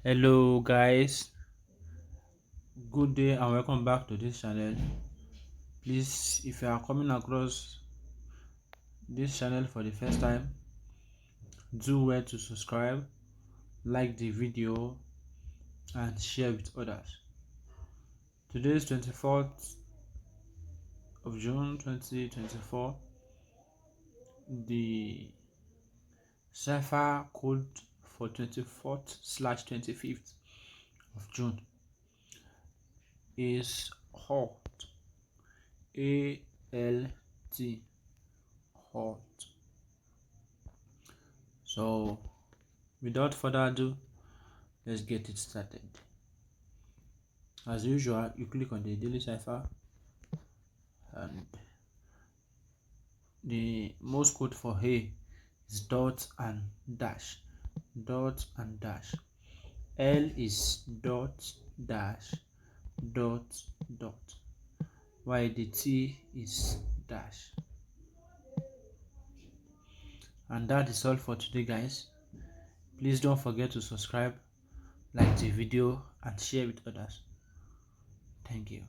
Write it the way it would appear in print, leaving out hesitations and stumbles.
Hello guys, good day and welcome back to this channel. Please, if you are coming across this channel for the first time, do well to subscribe, like the video and share with others. Today is 24th of June 2024. The Cipher code for 24th/25th of June is HALT. ALT. HALT. So without further ado, let's get it started. As usual, you click on the daily cipher and the Morse code for A is dot and dash. Dot and dash. L is dot dash dot dot, while the T is dash. And that is all for today, guys. Please don't forget to subscribe, like the video and share with others. Thank you.